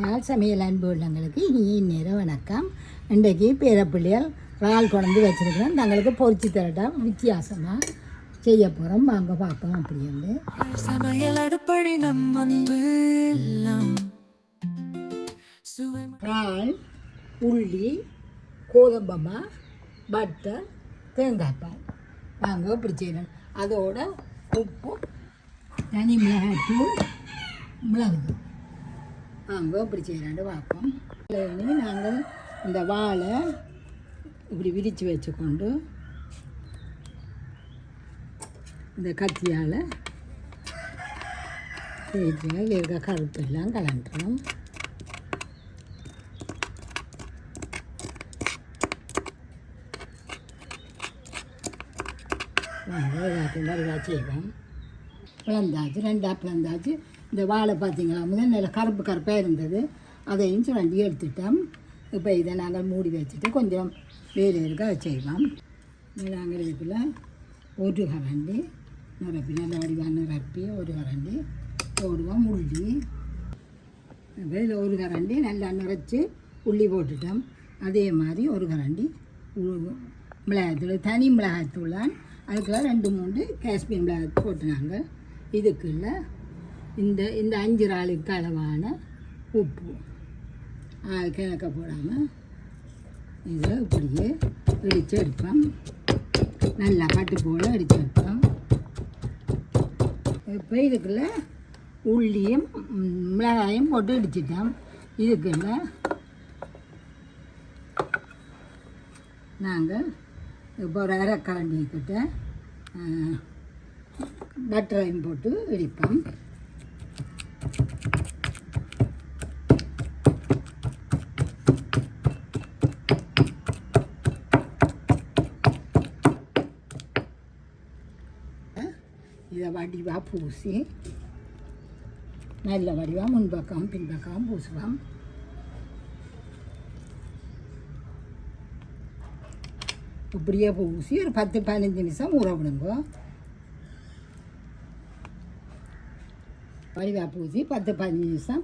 யாழ் சமையல் அன்பு உள்ளங்களுக்கு இனிய நேரம் வணக்கம். இன்றைக்கு பேரப்பிள்ளையால் இறால் கொண்டு வச்சுருக்கிறோம். தங்களுக்கு பொறிச்சு தரட்டா வித்தியாசமாக செய்ய போகிறோம். வாங்க பார்ப்போம். அப்படி வந்து சமையல் அடுப்படி இறால், உள்ளி, கோதம்பமா, பட்டர், தேங்காய் பால். வாங்க இப்படி செய்யணும். அதோட உப்பு, தனி மிளகாய்த்தூள், மிளகுத்தூள். வாங்க இப்படி செய்யலான்னு பார்ப்போம். நாங்கள் இந்த வாழை இப்படி விரித்து வச்சுக்கொண்டு இந்த கத்தியால் தேய்ச்சிங்க இருக்க கருப்பு எல்லாம் கலண்டுறோம். எல்லாத்தையும் வலுவாக செய்வோம். பிளந்தாச்சு, ரெண்டாக பிளந்தாச்சு. இந்த வாழை பார்த்தீங்களா, முதல் நல்ல கருப்பு கருப்பாக இருந்தது, அதையும் சுரண்டி எடுத்துட்டோம். இப்போ இதை நாங்கள் மூடி வச்சுட்டு கொஞ்சம் வேலை இருக்க செய்வோம். நாங்கள் இதுக்குள்ள ஒரு கரண்டி நிரப்பி, நல்ல வடிவாக நிரப்பி ஒரு கரண்டி போடுவோம். உள்ளி இதில் ஒரு கரண்டி நல்லா நிறச்சி உள்ளி போட்டுட்டோம். அதே மாதிரி ஒரு கரண்டி மிளகாய்த்தூள், தனி மிளகாய்த்தூள் தான். அதுக்குள்ள 2-3 காஷ்மீர் மிளகாய் போட்டுனாங்க. இதுக்குள்ள இந்த 5 இறாலுக்கு அளவான உப்பு கிழக்க போடாமல் இதை இப்படியே இடித்து எடுப்போம். நல்லா பட்டு போல் இடித்து எடுப்போம். இப்போ இதுக்குள்ள உள்ளியும் மிளகாயும் போட்டு இடிச்சிட்டோம். இதுக்குள்ள நாங்கள் இப்போ ஒரு அரைக்கரண்டி கிட்ட பட்டரையும் போட்டு இடிப்போம். இதை வடிவாக பூசி நல்ல வடிவாக முன்பக்கம் பின்பக்கம் பூசுவோம். இப்படியே பூசி ஒரு 10-15 நிமிஷம் ஊற விடுங்க. வடிவாக பூசி 10-15 நிமிஷம்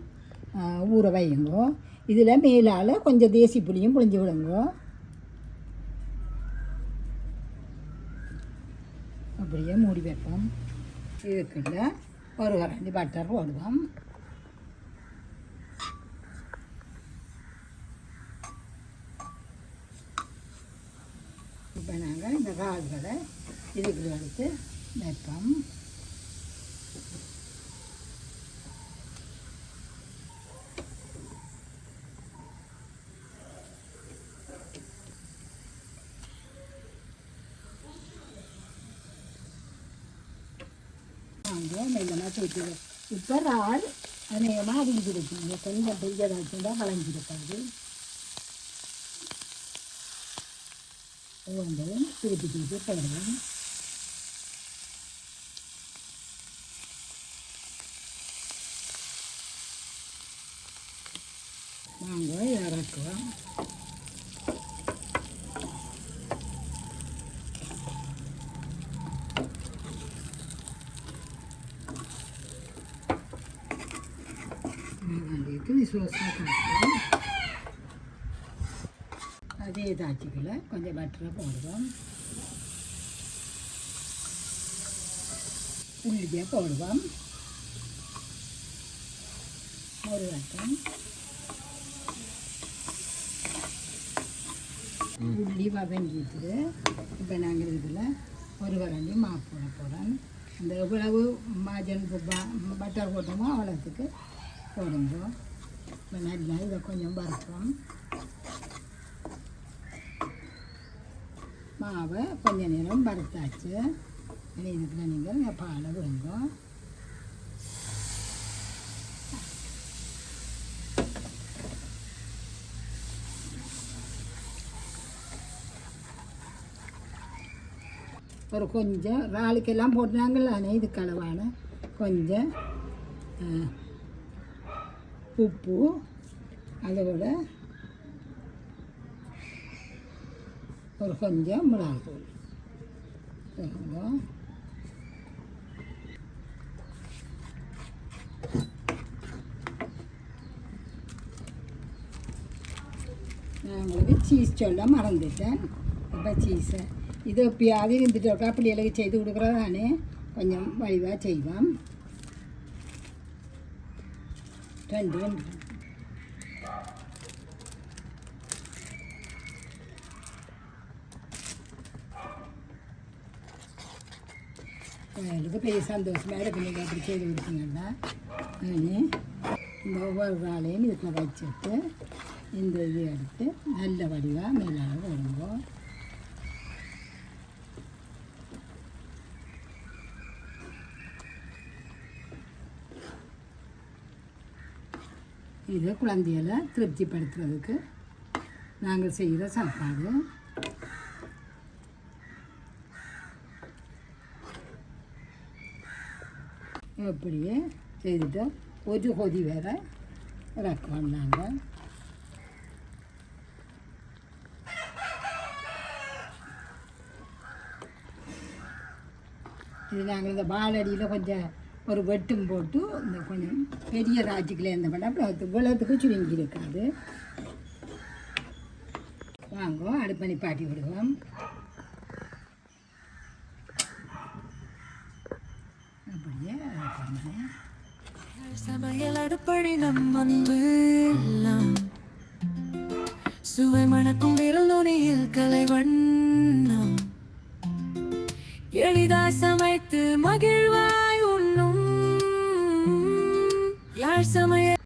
ஊற வையுங்க. இதில் மேலால் கொஞ்சம் தேசி புளியும் புளிஞ்சு விடுங்க. அப்படியே மூடி வைப்போம். இதுக்குள்ள ஒரு கரண்டி பட்டர் போடுவோம். இப்போ நாங்கள் இந்த இறால்களை இதுக்குள்ள எடுத்து வைப்போம். மெல்லமாக தூக்கி இப்போ இறால் அநேகமாக அடிஞ்சிருக்கீங்க. கொஞ்சம் பெரியதாச்சு தான் களைஞ்சிருக்காது. ஒவ்வொன்றையும் திருப்பி திருப்பி போடுவோம். நாங்கள் இறக்குவோம். விசுவாசமாக காட்டுவோம். அதே தாச்சிக்குள்ள கொஞ்சம் பட்டரை போடுவோம். உள்ளியை போடுவோம். ஒரு வட்டம் உள்ளி வதங்கிட்டு இப்போ நாங்கள் இதில் ஒரு கரண்டி மாவு போட போகிறோம். இந்த எவ்வளவு மாஜன் பட்டர் போட்டோமோ அவ்வளோத்துக்கு போடுங்க. இப்போ நல்லா இதை கொஞ்சம் வறுப்போம். மாவை கொஞ்சம் நேரம் வறுத்தாச்சு. இதுக்குள்ள நீங்கள் பாலை விடுங்க. ஒரு கொஞ்சம் இறாலுக்கெல்லாம் போட்டுனாங்கல்ல, இதுக்கு அளவான கொஞ்சம் உப்பு, அதோட ஒரு கொஞ்சம் மிளகாய்த்தூள். நான் உங்களுக்கு சீஸ் சொல்ல மறந்துட்டேன். இப்போ சீஸை இது எப்பயாவது இருந்துட்டு அப்படி எல்லாம் செய்து கொடுக்குறதானே கொஞ்சம் வடிவாக செய்வோம். ரெண்டு எனக்கு பெரிய சந்தோஷமாக இருக்கு. நீங்கள் அப்படி செய்து கொடுத்தீங்கன்னா இந்த ஒவ்வொரு நாளையும் இதுக்குள்ள வச்சுட்டு இந்த இது எடுத்து நல்ல வடிவாக மேலாக வரும்போம். இது குழந்தைகளை திருப்திப்படுத்துறதுக்கு நாங்கள் செய்கிற சாப்பாடு. அப்படியே செய்துட்டு ஒரு கொதி வேற இறக்குவோம் நாங்கள். இது நாங்கள் இந்த பாலடியில் கொஞ்சம் ஒரு வெட்டும் போட்டு இந்த கொஞ்சம் பெரிய ராஜிக்கில் இருந்த பண்ணால் வெள்ளத்துக்கு சுருங்கி இருக்காது. வாங்க அடுப்பணி பாட்டி விடுவோம். அப்படியே சமையல் அடுப்படி நம் அன்பு எல்லாம் சுவை மணக்கும் விரல் நுனியில் கலைவண்ணம் எளிதாய் சமைத்து மகிழ்வாய் உண்ணும் யாழ் சமையல்